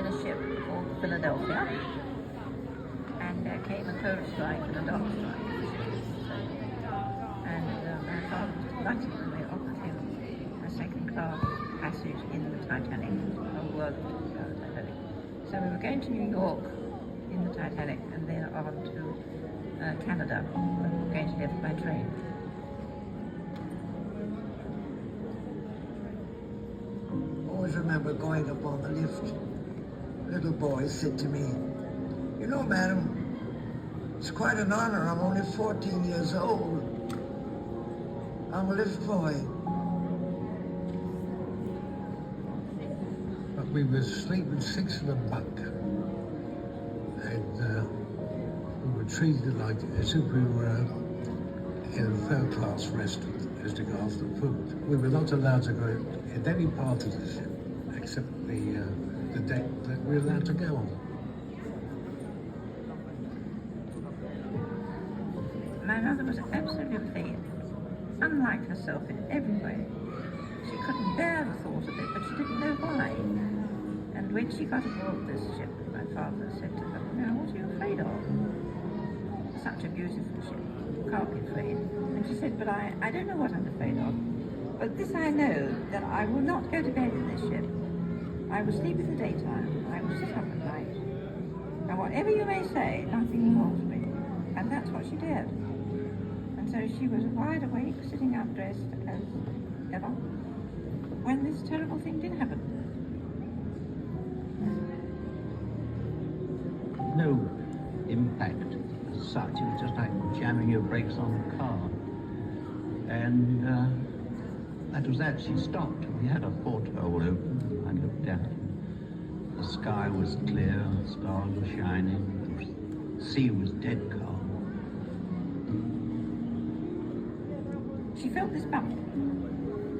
in a ship called Philadelphia, and there came a coal strike and a dock strike. And my father was delighted when they offered him a second-class passage in the Titanic. The whole world talked about the Titanic. So we were going to New York in the Titanic and then on to Canada. We were going to live by train. Always remember going up on the lift. Little boy said to me, "You know, madam, it's quite an honor. I'm only 14 years old. I'm a lift boy." But we were sleeping 6 in a bunk, and we were treated like as if we were in a third-class restaurant as to go after food. We were not allowed to go in any part of the ship except the deck that we were allowed to go on. My mother was absolutely unlike herself in every way. She couldn't bear the thought of it, but she didn't know why. And when she got aboard this ship, my father said to her, "Now, what are you afraid of? Such a beautiful ship. You can't be afraid." And she said, "But I don't know what I'm afraid of. But this I know, that I will not go to bed in this ship. I will sleep in the daytime. I will sit up at night. And whatever you may say, nothing will alter me." And that's what she did. And so she was wide awake, sitting up dressed as ever, when this terrible thing did happen. No impact as such. It was just like jamming your brakes on a car. And that was that. She stopped. We had a porthole open. I looked out. The sky was clear, the stars were shining, the sea was dead calm. She felt this bump,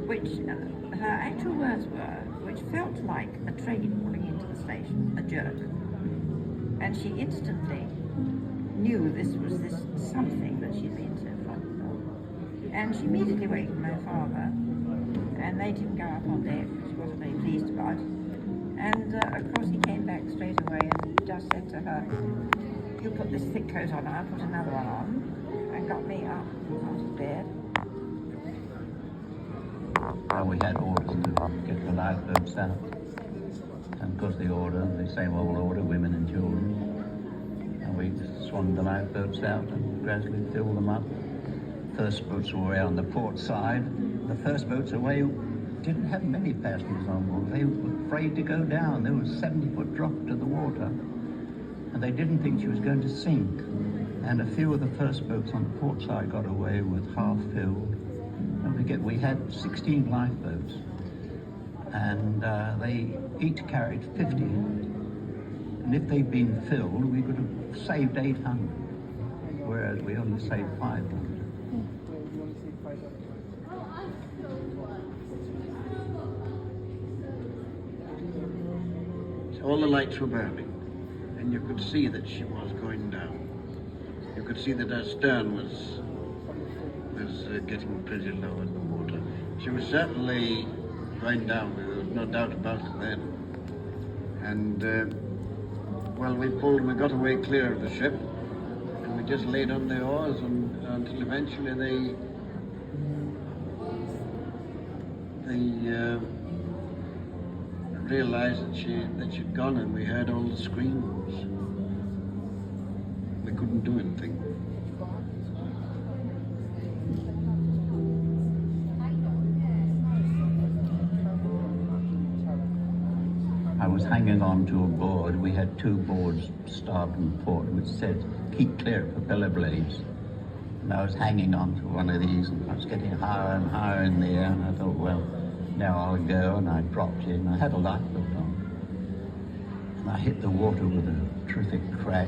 which her actual words were, which felt like a train pulling into the station, a jerk. And she instantly knew this was this something that she'd been so frightened of. And she immediately wakened my father and made him go up on deck, which he wasn't very pleased about. And of course he came back straight away and just said to her, "You put this thick coat on, I'll put another one on," and got me up out of bed. And we had orders to get the lifeboats out. And of course the same old order, women and children. And we swung the lifeboats out and gradually filled them up. First boats were away on the port side. The first boats away didn't have many passengers on board. They were afraid to go down. There was a 70-foot drop to the water. And they didn't think she was going to sink. And a few of the first boats on the port side got away with half filled. And we had 16 lifeboats. And they each carried 50. And if they'd been filled, we could have saved 800. Whereas we only saved 500. All the lights were burning, and you could see that she was going down. You could see that her stern was getting pretty low in the water. She was certainly going down, there was no doubt about it then. And, well, we got away clear of the ship, and we just laid on the oars until eventually they realized that she'd gone, and we heard all the screams. We couldn't do anything. I was hanging on to a board. We had 2 boards, starboard and port, which said, "Keep clear of propeller blades." And I was hanging on to one of these, and I was getting higher and higher in the air, and I thought, well, now I'll go, and I dropped in. I had a lifeboat on. And I hit the water with a terrific crack.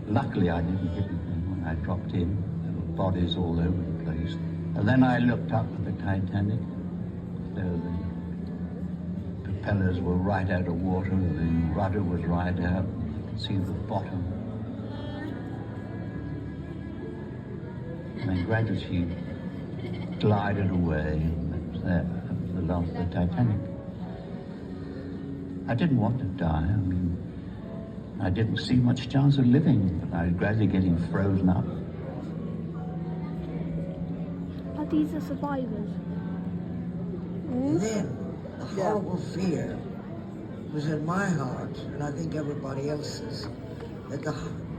Luckily, I didn't hit anything when I dropped in. There were bodies all over the place. And then I looked up at the Titanic. There the propellers were right out of water, the rudder was right out. You could see the bottom. And then gradually she glided away, and that was the last of the Titanic. I didn't want to die. I mean, I didn't see much chance of living, but I was gradually getting frozen up. Are these the survivors? And then the horrible fear was in my heart, and I think everybody else's, that the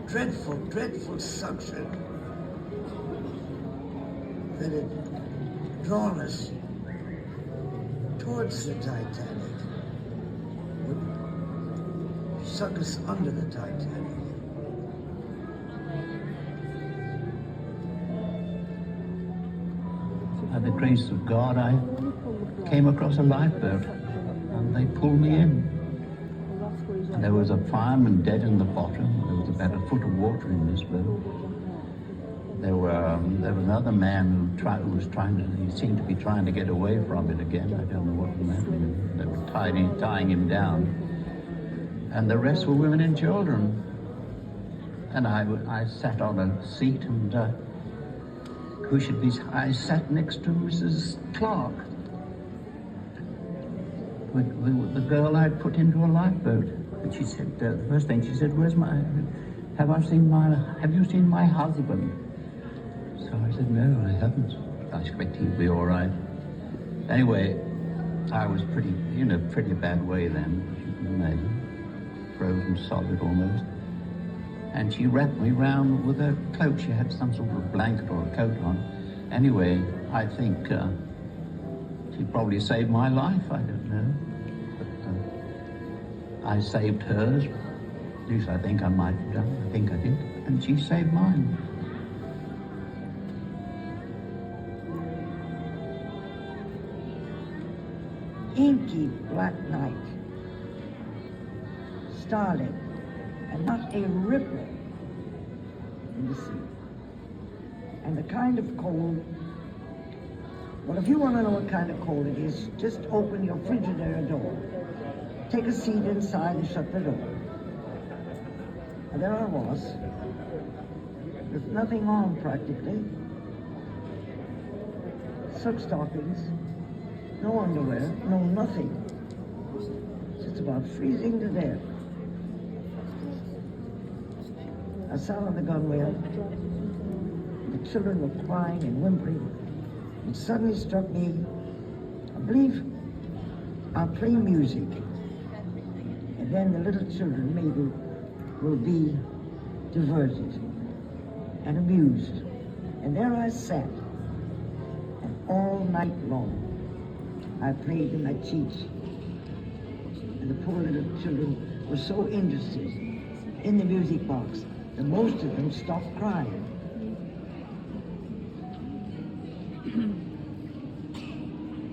dreadful, dreadful suction that had drawn us towards the Titanic would suck us under the Titanic. By the grace of God, I came across a lifeboat, and they pulled me in. And there was a fireman dead in the bottom. There was about a foot of water in this boat. There was another man who was trying to. He seemed to be trying to get away from it again. I don't know what was happening. They were tying him down, and the rest were women and children. And I sat on a seat, and who should be? I sat next to Mrs. Clark, the girl I'd put into a lifeboat. And she said, the first thing she said, have you seen my husband? So I said, no, I haven't. I expect he'd be all right. Anyway, I was pretty bad way then, as you can imagine. Frozen solid almost. And she wrapped me round with her cloak. She had some sort of blanket or a coat on. Anyway, I think she probably saved my life, I don't know. But I saved hers. At least I think I might have done. I think I did. And she saved mine. Inky black night, starlit, and not a ripple in the sea. And the kind of cold, well, if you want to know what kind of cold it is, just open your Frigidaire door, take a seat inside and shut the door. And there I was, with nothing on practically, silk stockings, no underwear, no nothing. Just about freezing to death. I sat on the gunwale. The children were crying and whimpering. It suddenly struck me, I believe I'll play music. And then the little children maybe will be diverted and amused. And there I sat. And all night long, I played in my cheeks. And the poor little children were so interested in the music box that most of them stopped crying.